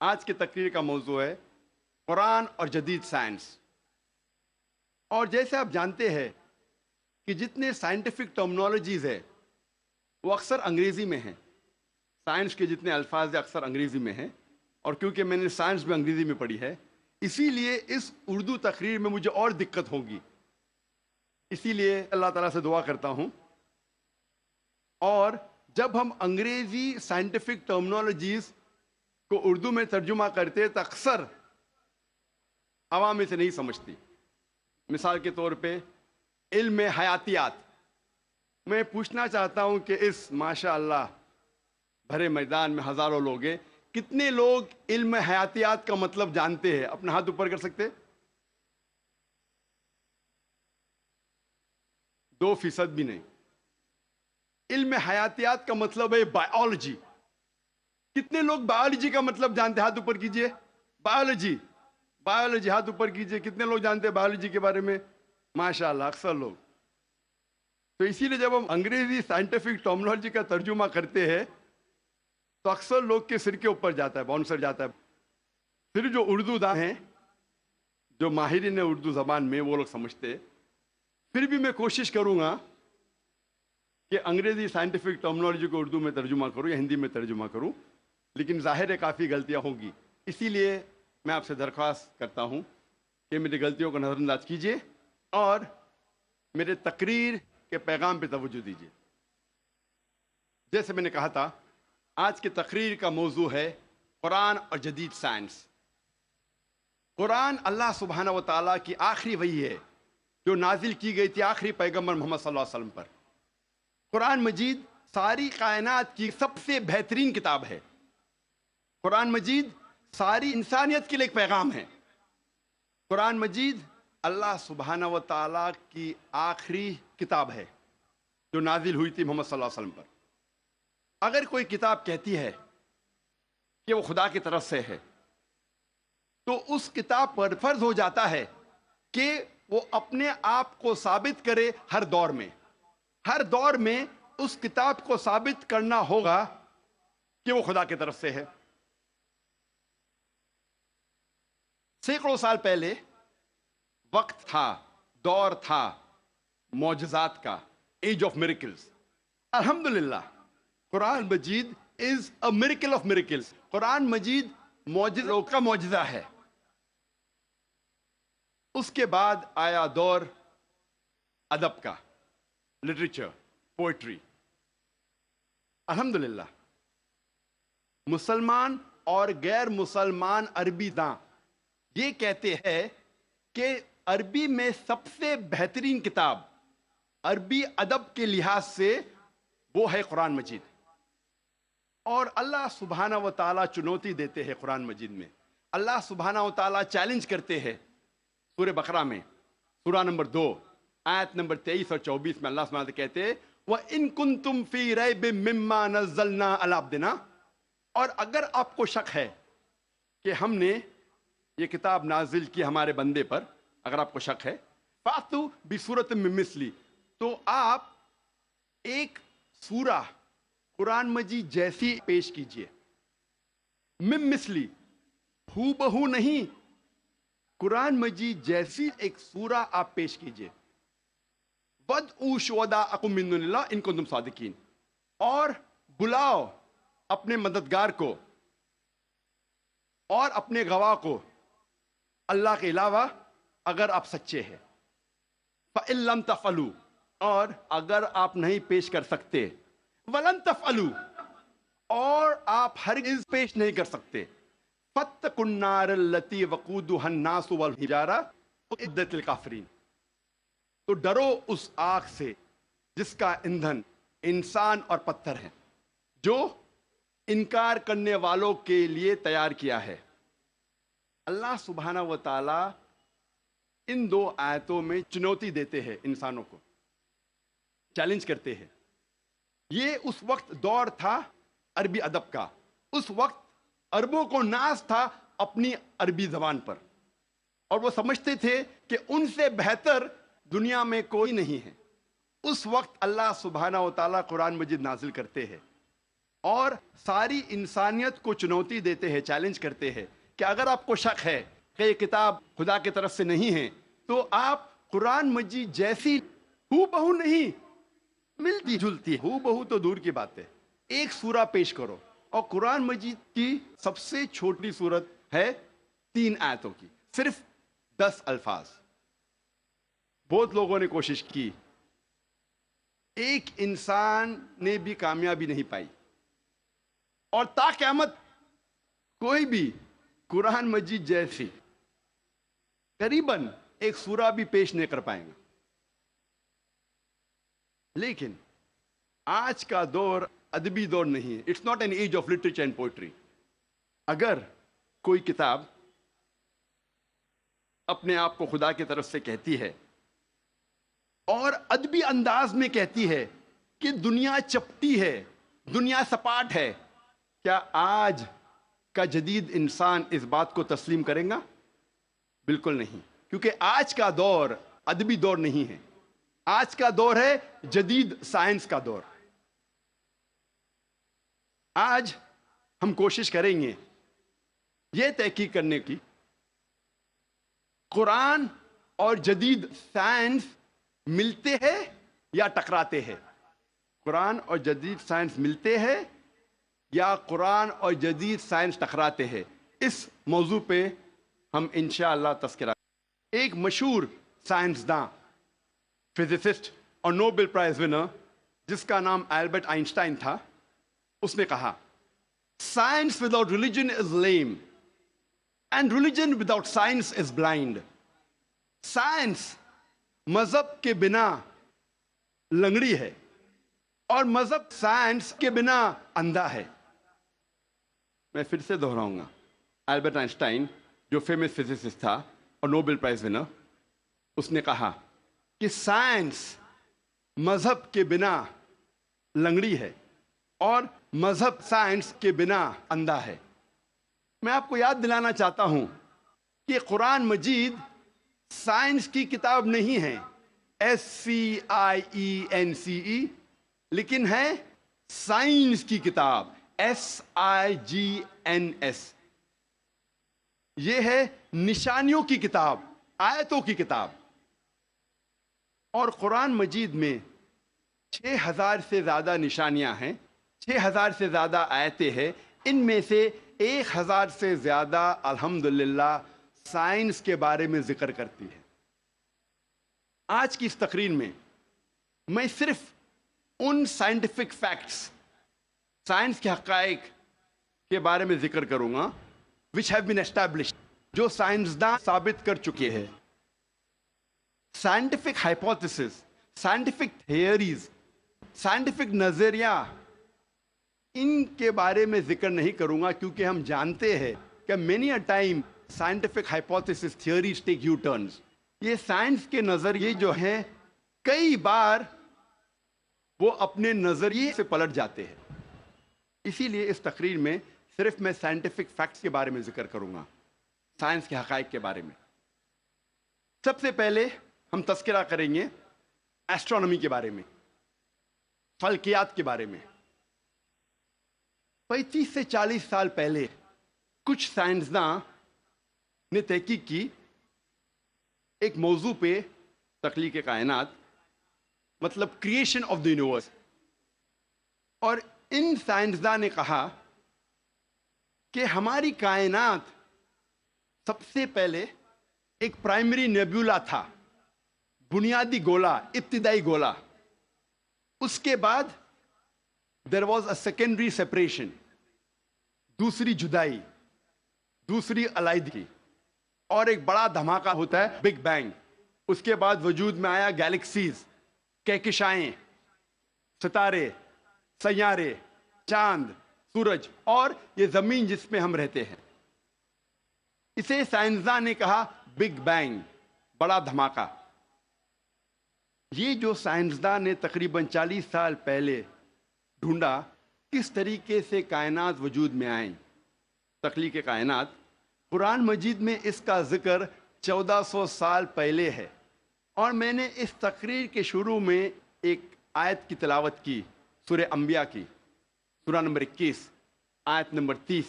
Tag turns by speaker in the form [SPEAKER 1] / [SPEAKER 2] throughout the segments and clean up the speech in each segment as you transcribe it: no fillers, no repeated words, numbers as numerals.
[SPEAKER 1] آج کی تقریر کا موضوع ہے قرآن اور جدید سائنس۔ اور جیسے آپ جانتے ہیں کہ جتنے سائنٹیفک ٹرمنالوجیز ہے وہ اکثر انگریزی میں ہیں، سائنس کے جتنے الفاظ ہیں اکثر انگریزی میں ہیں، اور کیونکہ میں نے سائنس بھی انگریزی میں پڑھی ہے اسی لیے اس اردو تقریر میں مجھے اور دقت ہوگی۔ اسی لیے اللہ تعالیٰ سے دعا کرتا ہوں، اور جب ہم انگریزی سائنٹیفک ٹرمنالوجیز کو اردو میں ترجمہ کرتے تو اکثر عوام اسے نہیں سمجھتی۔ مثال کے طور پہ علم حیاتیات، میں پوچھنا چاہتا ہوں کہ اس ماشاء اللہ بھرے میدان میں ہزاروں لوگ ہیں، کتنے لوگ علم حیاتیات کا مطلب جانتے ہیں؟ اپنا ہاتھ اوپر کر سکتے؟ 2% بھی نہیں۔ علم حیاتیات کا مطلب ہے بائیولوجی۔ کتنے لوگ بائیولوجی کا مطلب جانتے ہیں؟ ہاتھ اوپر کیجئے۔ بائیولوجی، بائیولوجی، ہاتھ اوپر کیجئے۔ کتنے لوگ جانتے ہیں بائیولوجی کے بارے میں؟ ماشاءاللہ اکثر لوگ۔ تو اسی لیے جب ہم انگریزی سائنٹیفک ٹرمنالوجی کا ترجمہ کرتے ہیں تو اکثر لوگ کے سر کے اوپر جاتا ہے، باؤنسر جاتا ہے۔ پھر جو اردو داں ہیں، جو ماہرین اردو زبان میں، وہ لوگ سمجھتے ہیں۔ پھر بھی میں کوشش کروں گا کہ انگریزی سائنٹیفک ٹرمنالوجی کو اردو میں ترجمہ کروں یا ہندی میں ترجمہ کروں، لیکن ظاہر ہے کافی غلطیاں ہوں گی۔ اسی لیے میں آپ سے درخواست کرتا ہوں کہ میری غلطیوں کو نظر انداز کیجیے اور میرے تقریر کے پیغام پہ توجہ دیجیے۔ جیسے میں نے کہا تھا، آج کی تقریر کا موضوع ہے قرآن اور جدید سائنس۔ قرآن اللہ سبحانہ و تعالیٰ کی آخری وحی ہے جو نازل کی گئی تھی آخری پیغمبر محمد صلی اللہ علیہ وسلم پر۔ قرآن مجید ساری کائنات کی سب سے بہترین کتاب ہے۔ قرآن مجید ساری انسانیت کے لیے ایک پیغام ہے۔ قرآن مجید اللہ سبحانہ و تعالیٰ کی آخری کتاب ہے جو نازل ہوئی تھی محمد صلی اللہ علیہ وسلم پر۔ اگر کوئی کتاب کہتی ہے کہ وہ خدا کی طرف سے ہے تو اس کتاب پر فرض ہو جاتا ہے کہ وہ اپنے آپ کو ثابت کرے ہر دور میں۔ ہر دور میں اس کتاب کو ثابت کرنا ہوگا کہ وہ خدا کی طرف سے ہے۔ سینکڑوں سال پہلے وقت تھا، دور تھا معجزات کا، ایج آف میریکلز۔ الحمدللہ قرآن مجید is a miracle of miracles. قرآن مجید معجزوں کا معجزہ ہے۔ اس کے بعد آیا دور ادب کا، لٹریچر، پوئٹری۔ الحمدللہ مسلمان اور غیر مسلمان عربی داں یہ کہتے ہیں کہ عربی میں سب سے بہترین کتاب عربی ادب کے لحاظ سے وہ ہے قرآن مجید۔ اور اللہ سبحانہ و تعالیٰ چنوتی دیتے ہیں قرآن مجید میں۔ اللہ سبحانہ و تعالیٰ چیلنج کرتے ہیں سورہ بقرہ میں، سورہ نمبر 2 آیت نمبر 23 اور 24 میں اللہ سبحانہ و تعالیٰ کہتے ہیں وَإِن كُنتُمْ فِي رَيْبٍ مِّمَّا نَزَّلْنَا عَلَىٰ عَبْدِنَا، اور اگر آپ کو شک ہے کہ ہم نے یہ کتاب نازل کی ہمارے بندے پر، اگر آپ کو شک ہے فَأْتُوا بِسُورَةٍ مِّن مِّثْلِهِ، تو آپ ایک سورہ قرآن مجید جیسی پیش کیجئے۔ مِن مِّثْلِهِ، ہو بہو نہیں، قرآن مجید جیسی ایک سورہ آپ پیش کیجئے۔ وَادْعُوا شُهَدَاءَكُم مِّن دُونِ اللَّهِ إِن كُنتُمْ صَادِقِينَ، اور بلاؤ اپنے مددگار کو اور اپنے گواہ کو اللہ کے علاوہ اگر آپ سچے ہیں۔ فَإِن لَّمْ تَفْعَلُوا، اور اگر آپ نہیں پیش کر سکتے، وَلَن تَفْعَلُوا، اور آپ ہرگز پیش نہیں کر سکتے، فَاتَّقُوا النَّارَ الَّتِي وَقُودُهَا النَّاسُ وَالْحِجَارَةُ أُعِدَّتْ لِلْكَافِرِينَ، تو ڈرو اس آگ سے جس کا ایندھن انسان اور پتھر ہے، جو انکار کرنے والوں کے لیے تیار کیا ہے۔ اللہ سبحانہ و تعالیٰ ان 2 آیتوں میں چنوتی دیتے ہیں، انسانوں کو چیلنج کرتے ہیں۔ یہ اس وقت دور تھا عربی ادب کا، اس وقت عربوں کو ناز تھا اپنی عربی زبان پر، اور وہ سمجھتے تھے کہ ان سے بہتر دنیا میں کوئی نہیں ہے۔ اس وقت اللہ سبحانہ و تعالیٰ قرآن مجید نازل کرتے ہیں۔ اور ساری انسانیت کو چنوتی دیتے ہیں، چیلنج کرتے ہیں کہ اگر آپ کو شک ہے کہ یہ کتاب خدا کی طرف سے نہیں ہے تو آپ قرآن مجید جیسی ہو بہو نہیں، ملتی جلتی ہو بہو تو دور کی بات ہے، ایک سورہ پیش کرو، اور قرآن مجید کی سب سے چھوٹی سورت ہے 3 آیتوں کی، صرف 10 الفاظ۔ بہت لوگوں نے کوشش کی، ایک انسان نے بھی کامیابی نہیں پائی، اور تا قیامت کوئی بھی قرآن مجید جیسی قریباً ایک سورہ بھی پیش نہیں کر پائیں گا۔ لیکن آج کا دور ادبی دور نہیں ہے، it's not an age of literature and poetry. اگر کوئی کتاب اپنے آپ کو خدا کی طرف سے کہتی ہے اور ادبی انداز میں کہتی ہے کہ دنیا چپٹی ہے، دنیا سپاٹ ہے، کیا آج کا جدید انسان اس بات کو تسلیم کرے گا؟ بالکل نہیں، کیونکہ آج کا دور ادبی دور نہیں ہے، آج کا دور ہے جدید سائنس کا دور۔ آج ہم کوشش کریں گے یہ تحقیق کرنے کی قرآن اور جدید سائنس ملتے ہیں یا ٹکراتے ہیں، قرآن اور جدید سائنس ملتے ہیں یا قرآن اور جدید سائنس ٹکراتے ہیں۔ اس موضوع پہ ہم انشاءاللہ تذکرہ۔ ایک مشہور سائنسداں، فزسسٹ اور نوبل پرائز ونر جس کا نام البرٹ آئنسٹائن تھا، اس نے کہا science without religion is lame and religion without science is blind. Science مذہب کے بنا لنگڑی ہے اور مذہب سائنس کے بنا اندھا ہے۔ میں پھر سے دہراؤں گا، البرٹ آئنسٹائن جو فیمس فزسسٹ تھا اور نوبل پرائز ونر، اس نے کہا کہ سائنس مذہب کے بنا لنگڑی ہے اور مذہب سائنس کے بنا اندھا ہے۔ میں آپ کو یاد دلانا چاہتا ہوں کہ قرآن مجید سائنس کی کتاب نہیں ہے، SCIENCE، لیکن ہے سائنس کی کتاب، SIGNS۔ یہ ہے نشانیوں کی کتاب، آیتوں کی کتاب۔ اور قرآن مجید میں 6000 سے زیادہ نشانیاں ہیں، 6000 سے زیادہ آیتیں ہیں، ان میں سے 1000 سے زیادہ الحمدللہ سائنس کے بارے میں ذکر کرتی ہے۔ آج کی اس تقریر میں میں صرف ان سائنٹیفک فیکٹس، سائنس کے حقائق کے بارے میں ذکر کروں گا which have been established، جو سائنسداں ثابت کر چکے ہیں۔ Scientific hypothesis, scientific theories, scientific نظریہ، ان کے بارے میں ذکر نہیں کروں گا، کیونکہ ہم جانتے ہیں کہ many a time scientific hypothesis theories take U-turns۔ یہ سائنس کے نظریے جو ہیں کئی بار وہ اپنے نظریے سے پلٹ جاتے ہیں۔ اسی لیے اس تقریر میں صرف میں سائنٹیفک فیکٹس کے بارے میں ذکر کروں گا، سائنس کے حقائق کے بارے میں۔ سب سے پہلے ہم تذکرہ کریں گے ایسٹرونومی کے بارے میں، فلکیات کے بارے میں۔ 35 سے 40 سال پہلے کچھ سائنسداں نے تحقیق کی ایک موضوع پہ، تخلیق کائنات، مطلب کریشن آف دی یونیورس۔ اور ان سائنسداں نے کہا کہ ہماری کائنات سب سے پہلے ایک پرائمری نیبولا تھا، بنیادی گولا، ابتدائی گولا۔ اس کے بعد there was a secondary separation، دوسری جدائی، دوسری علیحدگی، اور ایک بڑا دھماکہ ہوتا ہے بگ بینگ۔ اس کے بعد وجود میں آیا گیلیکسیز، کہکشائیں، ستارے، سیارے، چاند، سورج، اور یہ زمین جس میں ہم رہتے ہیں۔ اسے سائنسداں نے کہا بگ بینگ، بڑا دھماکہ۔ یہ جو سائنسداں نے تقریباً 40 سال پہلے ڈھونڈا کس طریقے سے کائنات وجود میں آئیں، تخلیق کائنات، قرآن مجید میں اس کا ذکر 1400 سال پہلے ہے۔ اور میں نے اس تقریر کے شروع میں ایک آیت کی تلاوت کی، سورہ انبیاء کی، سورہ نمبر 21 آیت نمبر 30،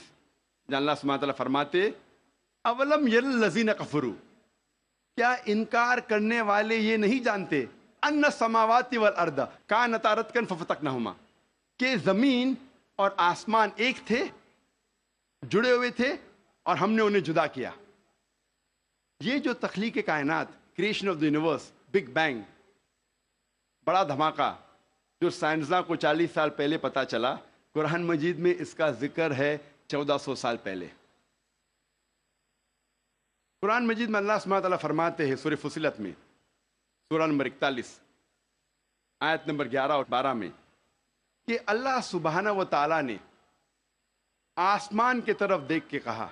[SPEAKER 1] جہاں اللہ سبحانہ تعالیٰ فرماتے اولم یر الذین کفروا، کیا انکار کرنے والے یہ نہیں جانتے ان السماوات والارض کانتا رتقا ففتقناہما، کہ زمین اور آسمان ایک تھے، جڑے ہوئے تھے، اور ہم نے انہیں جدا کیا۔ یہ جو تخلیق کائنات، creation of the universe, big bang, بڑا دھماکہ جو سائنسداں کو 40 سال پہلے پتا چلا، قرآن مجید میں اس کا ذکر ہے 1400 سال پہلے۔ قرآن مجید میں اللہ سبحانہ تعالیٰ فرماتے ہیں سورہ فصلت میں، سورہ نمبر 41 آیت نمبر 11 اور 12 میں، کہ اللہ سبحانہ و تعالیٰ نے آسمان کی طرف دیکھ کے کہا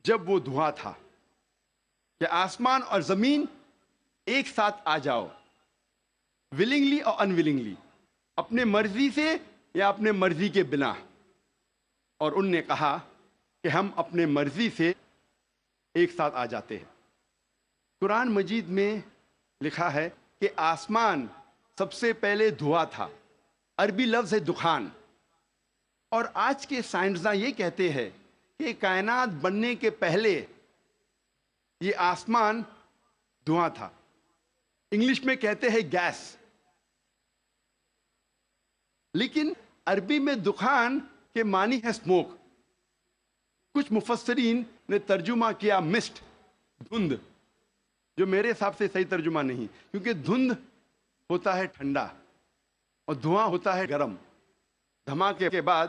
[SPEAKER 1] جب وہ دھواں تھا کہ آسمان اور زمین ایک ساتھ آ جاؤ، ولنگلی اور انولنگلی، اپنے مرضی سے یا اپنے مرضی کے بنا، اور ان نے کہا کہ ہم اپنے مرضی سے ایک ساتھ آ جاتے ہیں۔ قرآن مجید میں لکھا ہے کہ آسمان سب سے پہلے دھواں تھا، عربی لفظ ہے دخان، اور آج کے سائنسداں یہ کہتے ہیں کہ کائنات بننے کے پہلے یہ آسمان دھواں تھا، انگلش میں کہتے ہیں گیس، لیکن عربی میں دخان کے معنی ہے اسموک۔ کچھ مفسرین نے ترجمہ کیا مسٹ، دھند، جو میرے حساب سے صحیح ترجمہ نہیں، کیونکہ دھند ہوتا ہے ٹھنڈا اور دھواں ہوتا ہے گرم۔ دھماکے کے بعد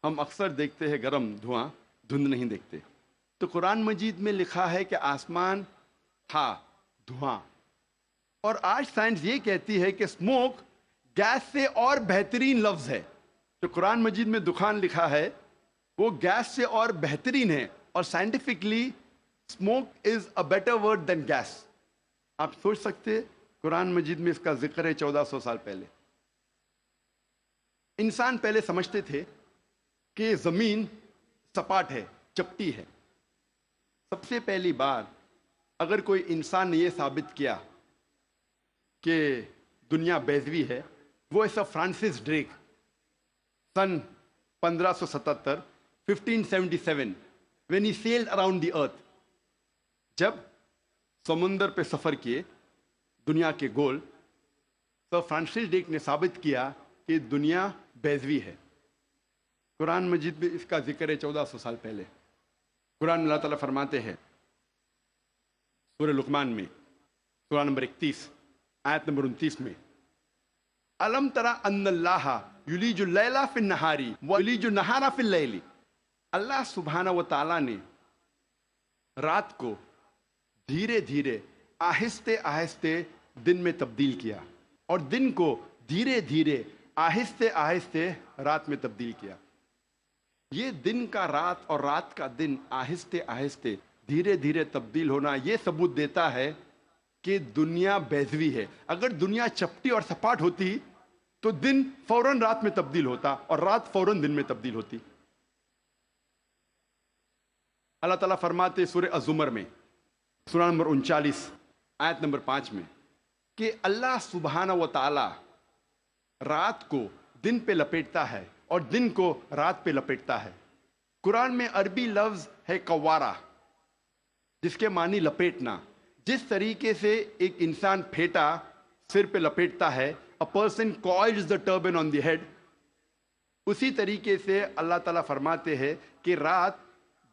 [SPEAKER 1] ہم اکثر دیکھتے ہیں گرم دھواں، دھند نہیں دیکھتے۔ تو قرآن مجید میں لکھا ہے کہ آسمان تھا دھواں، اور آج سائنس یہ کہتی ہے کہ اسموک گیس سے اور بہترین لفظ ہے۔ جو قرآن مجید میں دخان لکھا ہے وہ گیس سے اور بہترین ہے، اور scientifically smoke is a better word than gas. آپ سوچ سکتے قرآن مجید میں اس کا ذکر ہے 1400 سال پہلے۔ انسان پہلے سمجھتے تھے کہ زمین سپاٹ ہے، چپٹی ہے۔ سب سے پہلی بار اگر کوئی انسان نے یہ ثابت کیا کہ دنیا بیضوی ہے، وہ ایسا Francis Drake sun 1577 1577 when he sailed around the earth، جب سمندر پہ سفر کیے دنیا کے گول، تو فرانسس ڈریک نے ثابت کیا کہ دنیا بیضوی ہے۔ قرآن مجید میں اس کا ذکر ہے 1400 سال پہلے۔ قرآن میں اللہ تعالیٰ فرماتے ہیں سورہ لقمان میں، سورہ نمبر 31 آیت نمبر 29 میں، الم ترى ان اللہ یلیج اللیل فی النہار ویلیج النہار فی اللیل، اللہ سبحانہ و تعالیٰ نے رات کو دھیرے دھیرے، آہستہ آہستہ دن میں تبدیل کیا، اور دن کو دھیرے دھیرے، آہستہ آہستہ رات میں تبدیل کیا۔ یہ دن کا رات اور رات کا دن آہستہ آہستہ دھیرے دھیرے تبدیل ہونا یہ ثبوت دیتا ہے کہ دنیا بیضوی ہے۔ اگر دنیا چپٹی اور سپاٹ ہوتی تو دن فوراً رات میں تبدیل ہوتا اور رات فوراً دن میں تبدیل ہوتی۔ اللہ تعالیٰ فرماتے سورہ الزمر میں، سورہ نمبر 39 آیت نمبر 5 میں، کہ اللہ سبحانہ و تعالی رات کو دن پہ لپیٹتا ہے اور دن کو رات پہ لپیٹتا ہے۔ قرآن میں عربی لفظ ہے قوارہ، جس کے معنی لپیٹنا۔ جس طریقے سے ایک انسان پھیٹا سر پہ لپیٹتا ہے، a person coils the turban on the head، اسی طریقے سے اللہ تعالیٰ فرماتے ہیں کہ رات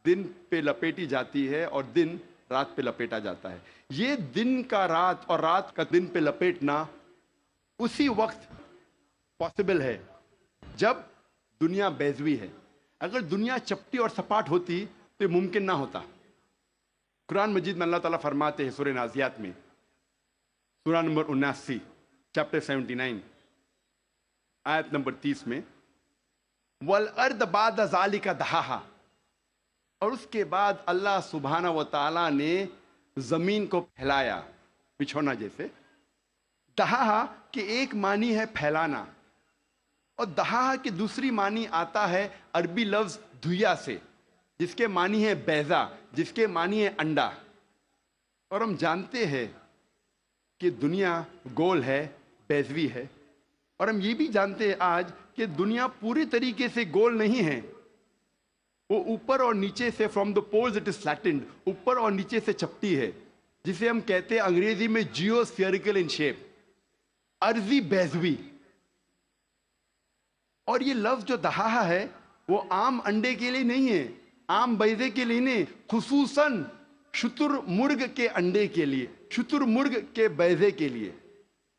[SPEAKER 1] دن پہ لپیٹی جاتی ہے اور دن رات پہ لپیٹا جاتا ہے۔ یہ دن کا رات اور رات کا دن پہ لپیٹنا اسی وقت پاسبل ہے جب دنیا بیضوی ہے۔ اگر دنیا چپٹی اور سپاٹ ہوتی تو یہ ممکن نہ ہوتا۔ قرآن مجید میں اللہ تعالیٰ فرماتے ہیں سورہ نازیات میں، سورہ نمبر 79 چیپٹر 79 آیت نمبر 30 میں، وَالْأَرْضَ بَعْدَ ذَلِكَ دَحَاهَا، اور اس کے بعد اللہ سبحانہ و تعالیٰ نے زمین کو پھیلایا بچھونا جیسے۔ دہا کہ ایک معنی ہے پھیلانا، اور دہا کی دوسری معنی آتا ہے عربی لفظ دھویا سے، جس کے معنی ہے بیضا، جس کے معنی ہے انڈا۔ اور ہم جانتے ہیں کہ دنیا گول ہے، بیضوی ہے، اور ہم یہ بھی جانتے ہیں آج کہ کہ دنیا پوری طریقے سے گول نہیں ہے، وہ اوپر اور نیچے سے from the poles it is flattened, اوپر اور نیچے سے چپٹی ہے، جسے ہم کہتے ہیں انگریزی میں جیو اسفیئریکل ان شیپ، ارضی بیضوی. اور یہ لفظ جو دہا ہے وہ عام انڈے کے لیے نہیں ہے، عام بیضے کے لیے نہیں، خصوصاً شتر مرغ کے انڈے کے لیے، شتر مرغ کے بیضے کے لیے.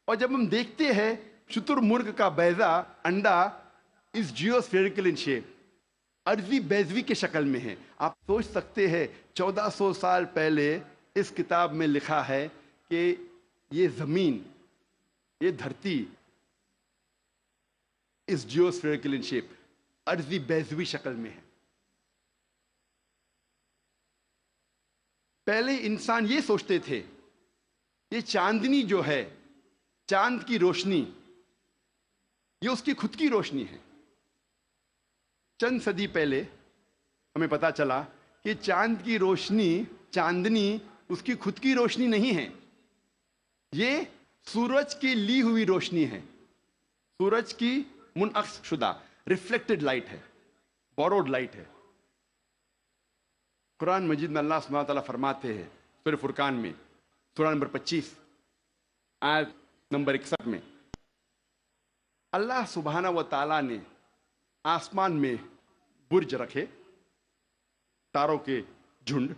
[SPEAKER 1] اور جب ہم دیکھتے ہیں شتر مرغ کا بیضہ انڈا اس جیو اسفیئریکل ان شیپ، ارضی بیضوی کے شکل میں ہے. آپ سوچ سکتے ہیں 1400 سال پہلے اس کتاب میں لکھا ہے کہ یہ زمین، یہ دھرتی اس جیو اسفیئریکل ان شیپ، ارضی بیضوی شکل میں ہے. پہلے انسان یہ سوچتے تھے یہ چاندنی جو ہے، چاند کی روشنی، یہ اس کی خود کی روشنی ہے. چند صدی پہلے ہمیں پتا چلا کہ چاند کی روشنی، چاندنی اس کی خود کی روشنی نہیں ہے، یہ سورج کی لی ہوئی روشنی ہے، سورج کی منعکس شدہ ریفلیکٹڈ لائٹ ہے، بوروڈ لائٹ ہے. قرآن مجید میں اللہ سبحانہ تعالیٰ فرماتے ہیں سورہ فرقان میں، سورہ نمبر 25 آیت نمبر 61 میں، اللہ سبحانہ و تعالیٰ نے آسمان میں برج رکھے، تاروں کے جھنڈ،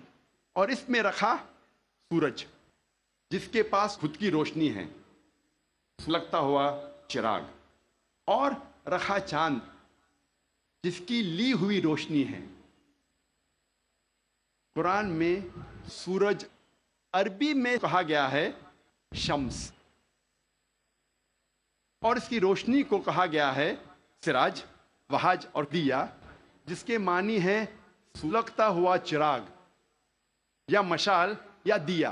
[SPEAKER 1] اور اس میں رکھا سورج جس کے پاس خود کی روشنی ہے، سلگتا ہوا چراغ، اور رکھا چاند جس کی لی ہوئی روشنی ہے. قرآن میں سورج عربی میں کہا گیا ہے شمس، اور اس کی روشنی کو کہا گیا ہے سراج، وہاج اور دیا، جس کے معنی ہے سلگتا ہوا چراغ یا مشال یا دیا.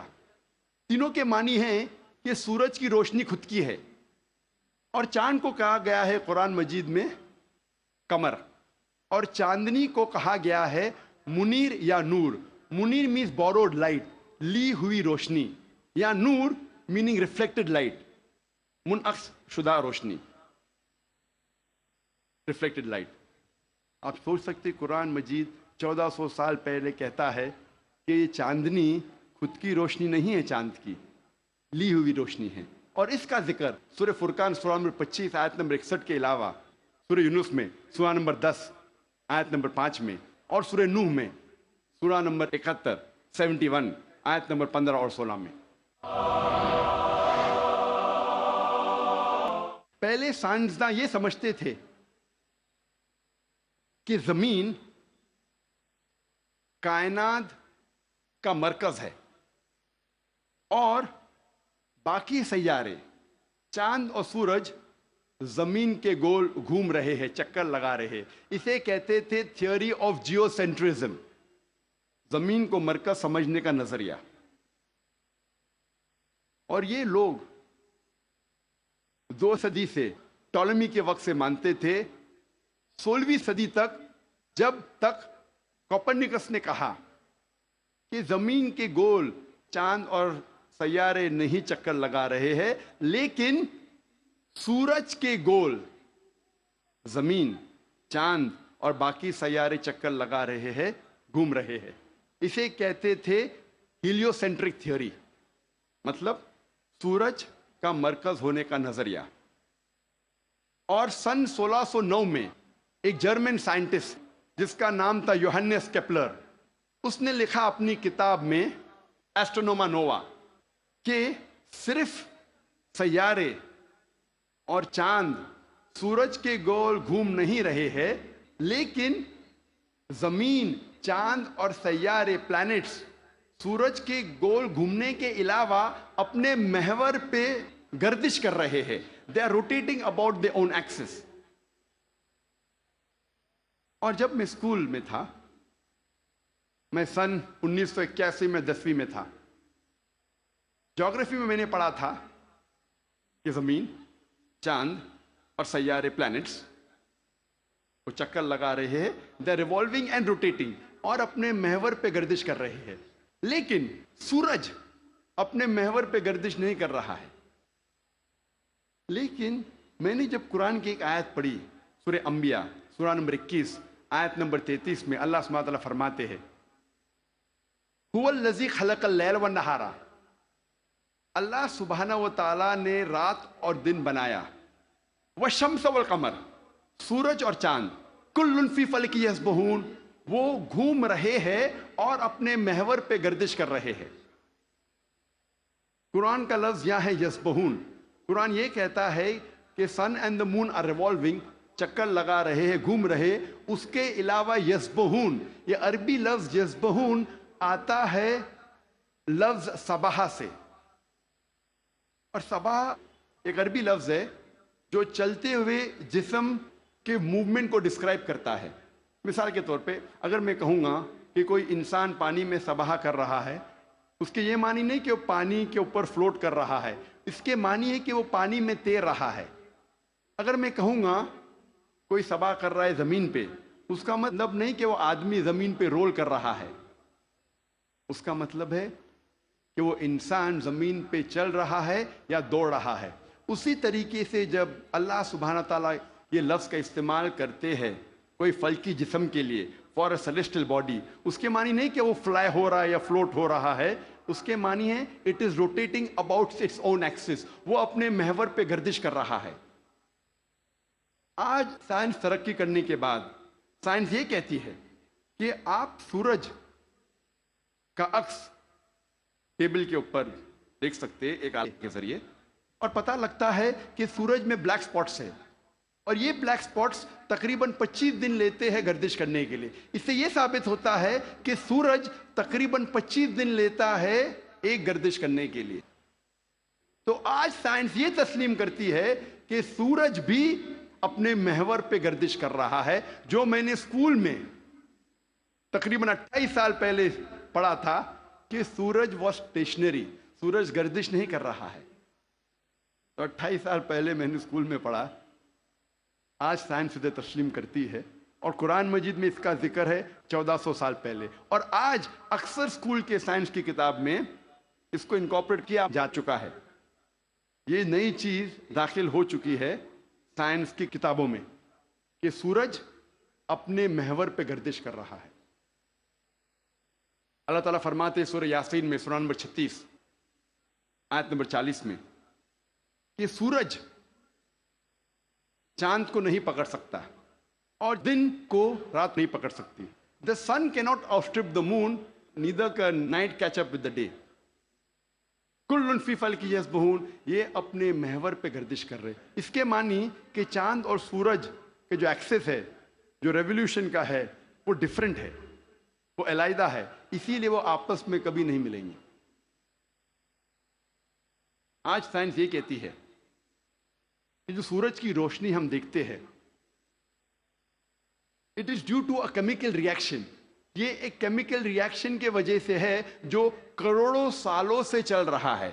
[SPEAKER 1] تینوں کے معنی ہیں کہ سورج کی روشنی خود کی ہے. اور چاند کو کہا گیا ہے قرآن مجید میں قمر، اور چاندنی کو کہا گیا ہے منیر یا نور. منیر مینز بوروڈ لائٹ، لی ہوئی روشنی، یا نور میننگ ریفلیکٹڈ لائٹ، منعکس شدہ روشنی، ریفلیکٹڈ لائٹ. آپ سوچ سکتے قرآن مجید 1400 سال پہلے کہتا ہے کہ یہ چاندنی خود کی روشنی نہیں ہے، چاند کی لی ہوئی روشنی ہے. اور اس کا ذکر سورہ فرقان سورہ نمبر 25 آیت نمبر 61 کے علاوہ سورہ یونس میں سورہ نمبر 10 آیت نمبر 5 میں، اور سورہ نوح میں سورہ نمبر 71 71 آیت نمبر 15 اور 16 میں. پہلے سائنسداں یہ سمجھتے تھے کہ زمین کائنات کا مرکز ہے اور باقی سیارے، چاند اور سورج زمین کے گول گھوم رہے ہیں، چکر لگا رہے ہیں. اسے کہتے تھے تھیوری آف جیو سینٹرزم، زمین کو مرکز سمجھنے کا نظریہ. اور یہ لوگ 2 صدی سے، ٹولمی کے وقت سے مانتے تھے، 16ویں صدی تک، جب تک کوپرنیکس نے کہا کہ زمین کے گول چاند اور سیارے نہیں چکر لگا رہے ہیں، لیکن سورج کے گول زمین، چاند اور باقی سیارے چکر لگا رہے ہیں، گھوم رہے ہیں. اسے کہتے تھے ہیلیو سینٹرک تھیوری، مطلب سورج کا مرکز ہونے کا نظریہ. اور سن 1609 میں ایک جرمن سائنٹسٹ جس کا نام تھا یوہنس کیپلر، اس نے لکھا اپنی کتاب میں ایسٹرونوما نووا کہ صرف سیارے اور چاند سورج کے گول گھوم نہیں رہے ہیں، لیکن زمین، چاند اور سیارے، پلانٹس، سورج کے گول گھومنے کے علاوہ اپنے محور پہ گردش کر رہے ہیں. They are rotating about their own axis. اور جب میں اسکول میں تھا، میں سن 1981 میں 10ویں میں تھا، جغرافی میں نے پڑھا تھا کہ زمین، چاند اور سیارے، پلانٹس، وہ چکر لگا رہے ہیں، they are revolving and rotating, اور اپنے محور پہ گردش کر رہے ہیں. لیکن سورج اپنے محور پہ گردش نہیں کر رہا ہے. لیکن میں نے جب قرآن کی ایک آیت پڑھی سورہ انبیاء سورہ نمبر 21 آیت نمبر 33 میں اللہ سبحانہ وتعالیٰ فرماتے ہیں هو الذی خلق اللیل والنہار، اللہ سبحانہ و تعالیٰ نے رات اور دن بنایا، والشمس والقمر، سورج اور چاند، کل فی فلک یسبحون، وہ گھوم رہے ہیں اور اپنے محور پہ گردش کر رہے ہیں۔ قرآن کا لفظ یہاں ہے یسبحون۔ قرآن یہ کہتا ہے کہ sun and the moon are revolving, چکر لگا رہے ہیں، گھوم رہے۔ اس کے علاوہ یسبحون، یہ عربی لفظ یسبحون آتا ہے لفظ صباح سے، اور صباح ایک عربی لفظ ہے جو چلتے ہوئے جسم کے موومنٹ کو ڈسکرائب کرتا ہے۔ مثال کے طور پہ اگر میں کہوں گا کہ کوئی انسان پانی میں سباہ کر رہا ہے، اس کے یہ معنی نہیں کہ وہ پانی کے اوپر فلوٹ کر رہا ہے، اس کے معنی ہے کہ وہ پانی میں تیر رہا ہے۔ اگر میں کہوں گا کوئی سباہ کر رہا ہے زمین پہ، اس کا مطلب نہیں کہ وہ آدمی زمین پہ رول کر رہا ہے، اس کا مطلب ہے کہ وہ انسان زمین پہ چل رہا ہے یا دوڑ رہا ہے۔ اسی طریقے سے جب اللہ سبحانہ تعالیٰ یہ لفظ کا استعمال کرتے ہیں کوئی فلکی جسم کے لیے، فار اے سیلیسٹل باڈی، اس کے معنی نہیں کہ وہ فلائی ہو رہا ہے یا فلوٹ ہو رہا ہے، اس کے معنی ہے it is rotating about its own axis, وہ اپنے محور پہ گردش کر رہا ہے۔ آج سائنس ترقی کرنے کے بعد سائنس یہ کہتی ہے کہ آپ سورج کا عکس ٹیبل کے اوپر دیکھ سکتے ایک آلے کے ذریعے، اور پتہ لگتا ہے کہ سورج میں بلیک سپاٹس ہے، اور یہ بلیک سپاٹس تقریباً 25 دن لیتے ہیں گردش کرنے کے لیے۔ اس سے یہ ثابت ہوتا ہے کہ سورج تقریباً 25 دن لیتا ہے ایک گردش کرنے کے لیے۔ تو آج سائنس یہ تسلیم کرتی ہے کہ سورج بھی اپنے محور پہ گردش کر رہا ہے۔ جو میں نے اسکول میں تقریباً 28 سال پہلے پڑھا تھا کہ سورج واز اسٹیشنری، سورج گردش نہیں کر رہا ہے، تو 28 سال پہلے میں نے اسکول میں پڑھا، آج سائنس اسے تسلیم کرتی ہے، اور قرآن مجید میں اس کا ذکر ہے 1400 سال پہلے، اور آج اکثر اسکول کے سائنس کی کتاب میں اس کو انکارپوریٹ کیا جا چکا ہے۔ یہ نئی چیز داخل ہو چکی ہے سائنس کی کتابوں میں کہ سورج اپنے محور پہ گردش کر رہا ہے۔ اللہ تعالیٰ فرماتے سورہ یاسین میں سورہ نمبر 36 آیت نمبر 40 میں کہ سورج چاند کو نہیں پکڑ سکتا اور دن کو رات نہیں پکڑ سکتی۔ The sun cannot outstrip the moon, neither can night catch up with the day. کل فی فلک یسبحون، یہ اپنے محور پہ گردش کر رہے۔ اس کے معنی کہ چاند اور سورج کے جو ایکسس ہے، جو ریولیوشن کا ہے، وہ ڈیفرنٹ ہے، وہ علیحدہ ہے، اسی لیے وہ آپس میں کبھی نہیں ملیں گے۔ آج سائنس یہ کہتی ہے کہ جو سورج کی روشنی ہم دیکھتے ہیں، it is due to a chemical reaction, یہ ایک کیمیکل ریئیکشن کے وجہ سے ہے جو کروڑوں سالوں سے چل رہا ہے،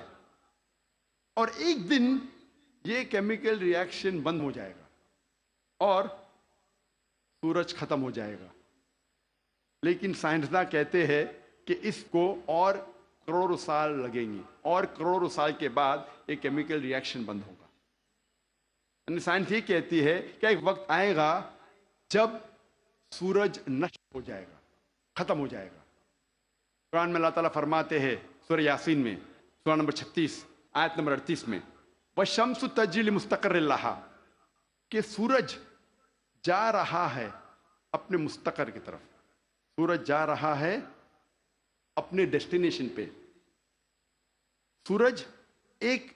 [SPEAKER 1] اور ایک دن یہ کیمیکل ریئیکشن بند ہو جائے گا اور سورج ختم ہو جائے گا۔ لیکن سائنسداں کہتے ہیں کہ اس کو اور کروڑوں سال لگیں گے، اور کروڑوں سال کے بعد یہ کیمیکل ریئیکشن بند ہوگا۔ یعنی سائنس یہ کہتی ہے کہ ایک وقت آئے گا جب سورج نشٹ ہو جائے گا، ختم ہو جائے گا۔ قرآن میں اللہ تعالیٰ فرماتے ہیں سورہ یاسین میں سورہ نمبر 36 آیت نمبر 38 میں وَالشَّمْسُ تَجْرِي لِمُسْتَقَرٍّ لَهَا، کہ سورج جا رہا ہے اپنے مستقر کی طرف، سورج جا رہا ہے اپنے ڈیسٹینیشن پہ۔ سورج ایک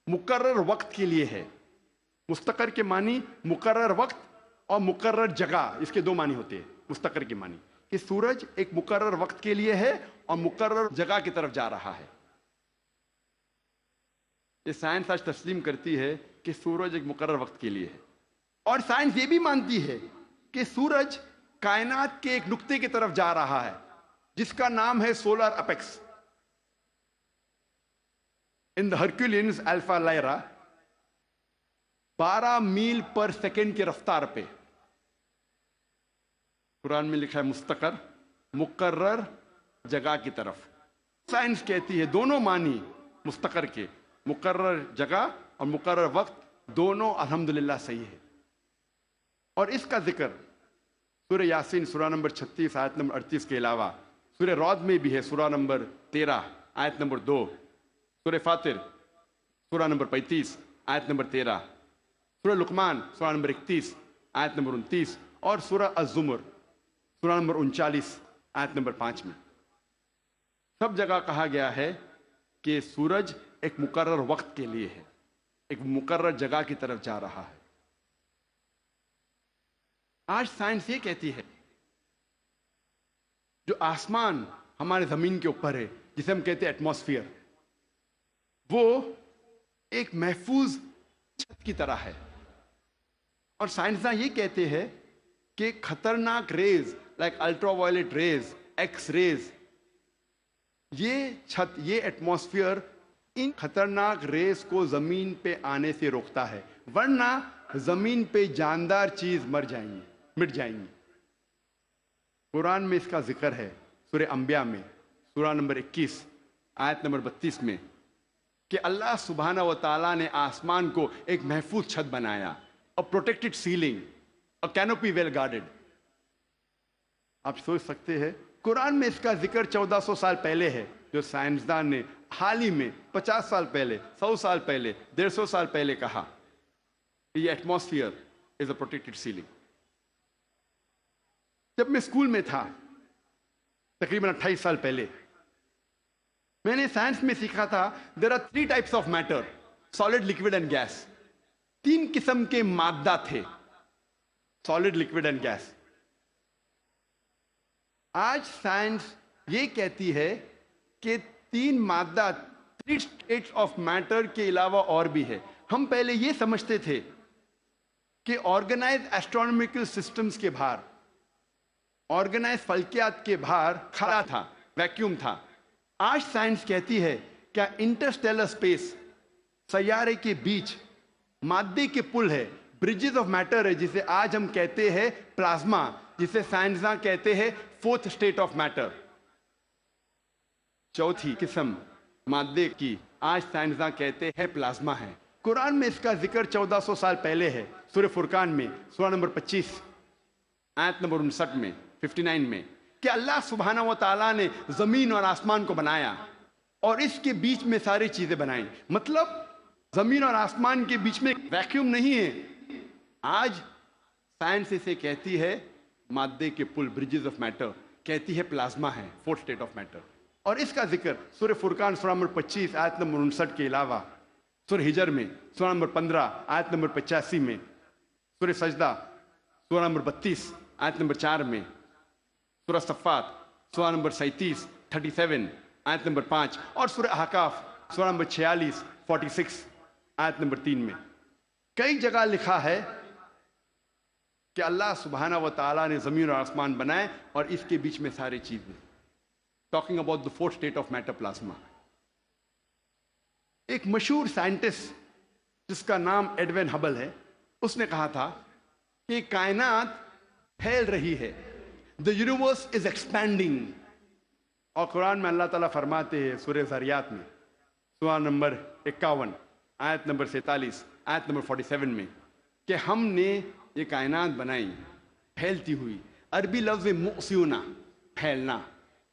[SPEAKER 1] مقرر وقت کے لیے ہے۔ مستقر کے معنی مقرر وقت اور مقرر جگہ، اس کے دو معنی ہوتے ہیں مستقر کے معنی، کہ سورج ایک مقرر وقت کے لیے ہے اور مقرر جگہ کی طرف جا رہا ہے۔ یہ سائنس آج تسلیم کرتی ہے کہ سورج ایک مقرر وقت کے لیے ہے، اور سائنس یہ بھی مانتی ہے کہ سورج کائنات کے ایک نقطے کی طرف جا رہا ہے جس کا نام ہے سولر اپیکس۔ ان دا ہرکولینز الفا لائرا 12 میل پر سیکنڈ کی رفتار پہ، قرآن میں لکھا ہے مستقر، مقرر جگہ کی طرف۔ سائنس کہتی ہے دونوں معنی مستقر کے، مقرر جگہ اور مقرر وقت، دونوں الحمدللہ صحیح ہے۔ اور اس کا ذکر سورہ یاسین سورہ نمبر 36 آیت نمبر 38 کے علاوہ سورہ رعد میں بھی ہے، سورہ نمبر 13 آیت نمبر 2، سورہ فاطر سورہ نمبر 35 آیت نمبر 13، سورہ لقمان سورہ نمبر 31 آیت نمبر 29، اور سورہ الزمر سورہ نمبر 39 آیت نمبر 5 میں سب جگہ کہا گیا ہے کہ سورج ایک مقرر وقت کے لیے ہے، ایک مقرر جگہ کی طرف جا رہا ہے۔ آج سائنس یہ کہتی ہے جو آسمان ہمارے زمین کے اوپر ہے، جسے ہم کہتے ہیں ایٹماسفیئر، وہ ایک محفوظ چھت کی طرح ہے، اور سائنسداں یہ کہتے ہیں کہ خطرناک rays like ultraviolet rays, X rays, یہ چھت، یہ ایٹماسفیئر ان خطرناک ریز کو زمین پہ آنے سے روکتا ہے، ورنہ زمین پہ جاندار چیز مٹ جائیں گی۔ قرآن میں اس کا ذکر ہے سورہ انبیاء میں سورہ نمبر 21 آیت نمبر 32 میں کہ اللہ سبحانہ و تعالیٰ نے آسمان کو ایک محفوظ چھت بنایا، a protected ceiling, a canopy well guarded۔ آپ سوچ سکتے ہیں قرآن میں اس کا ذکر 1400 سال پہلے ہے، جو سائنسدان نے حال ہی میں 50 سال پہلے، 100 سال پہلے، 150 سال پہلے کہا کہ یہ ایٹماسفیئر از اے پروٹیکٹڈ سیلنگ۔ جب میں اسکول میں تھا تقریباً 28 سال پہلے، میں نے سائنس میں سیکھا تھا there are 3 types of matter: solid, liquid and gas۔ 3 قسم کے مادہ تھے، solid, liquid and gas۔ آج سائنس یہ کہتی ہے کہ 3 مادہ، 3 states of matter کے علاوہ اور بھی ہے۔ ہم پہلے یہ سمجھتے تھے کہ آرگنائز ایسٹرونومیکل سسٹمز کے باہر، آرگنائز فلکیات کے باہر خلا تھا، ویکیوم تھا۔ آج سائنس کہتی ہے کیا انٹرسٹیلر اسپیس، سیارے کے بیچ مادے کے پل ہے، برجز آف میٹر ہے، جسے آج ہم کہتے ہیں پلازما، جسے سائنسداں کہتے ہیں 4th state of matter، 4تھی قسم مادے کی آج سائنسداں کہتے ہیں پلازما ہے۔ قرآن میں اس کا ذکر 1400 سال پہلے ہے، سورہ فرقان میں سورہ نمبر 25 آیت نمبر 59 میں 59 میں کہ اللہ سبحانہ و تعالیٰ نے زمین اور آسمان کو بنایا اور اس کے بیچ میں ساری چیزیں بنائیں۔ مطلب زمین اور آسمان کے بیچ میں ویکیوم نہیں ہے۔ آج سائنس اسے کہتی ہے مادے کے پل، برجز آف میٹر، کہتی ہے پلازما ہے، 4th state of matter۔ اور اس کا ذکر سورہ فرقان سورہ نمبر 25 آیت نمبر 59 کے علاوہ سورہ ہجر میں سورہ نمبر 15 آیت نمبر 85 میں، سورہ سجدہ سورہ نمبر 32 آیت نمبر 4 میں، سورہ صفات سورہ نمبر 37 آیت نمبر 5، اور سورہ احقاف سورہ نمبر 46 46 آیت نمبر 3 میں کئی جگہ لکھا ہے کہ اللہ سبحانہ و تعالیٰ نے زمین اور آسمان بنائے اور اس کے بیچ میں ساری چیزیں۔ Talking about the 4th state of matter، plasma. ایک مشہور سائنٹسٹ جس کا نام ایڈوین ہبل ہے، اس نے کہا تھا کہ کائنات پھیل رہی ہے، the universe is expanding۔ اور قرآن میں اللہ تعالیٰ فرماتے ہیں سورہ ذریات میں سورہ نمبر 51 آیت نمبر 47 آیت نمبر 47 میں کہ ہم نے یہ کائنات بنائی پھیلتی ہوئی، عربی لفظ مؤسیونہ، پھیلنا۔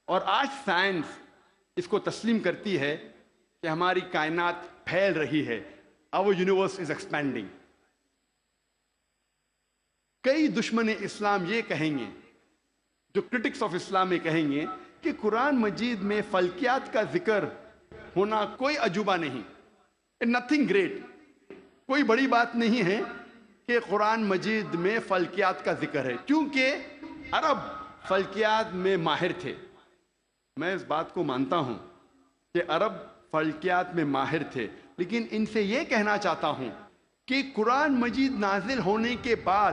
[SPEAKER 1] اور آج سائنس اس کو تسلیم کرتی ہے کہ ہماری کائنات پھیل رہی ہے، our universe is expanding۔ کئی دشمن اسلام یہ کہیں گے، جو کرٹکس آف اسلام یہ کہیں گے کہ قرآن مجید میں فلکیات کا ذکر ہونا کوئی عجوبہ نہیں، nothing great، کوئی بڑی بات نہیں ہے کہ قرآن مجید میں فلکیات کا ذکر ہے، کیونکہ عرب فلکیات میں ماہر تھے۔ میں اس بات کو مانتا ہوں کہ عرب فلکیات میں ماہر تھے، لیکن ان سے یہ کہنا چاہتا ہوں کہ قرآن مجید نازل ہونے کے بعد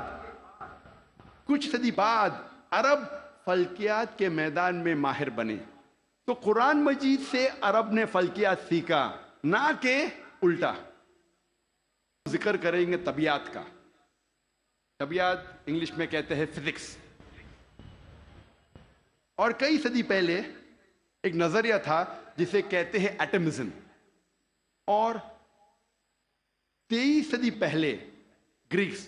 [SPEAKER 1] کچھ صدی بعد عرب فلکیات کے میدان میں ماہر بنے، تو قرآن مجید سے عرب نے فلکیات سیکھا، نہ کہ الٹا۔ ذکر کریں گے طبیعت کا۔ طبیعت انگلش میں کہتے ہیں فزکس۔ اور کئی صدی پہلے ایک نظریہ تھا جسے کہتے ہیں ایٹمزم، اور 23 صدی پہلے گریکس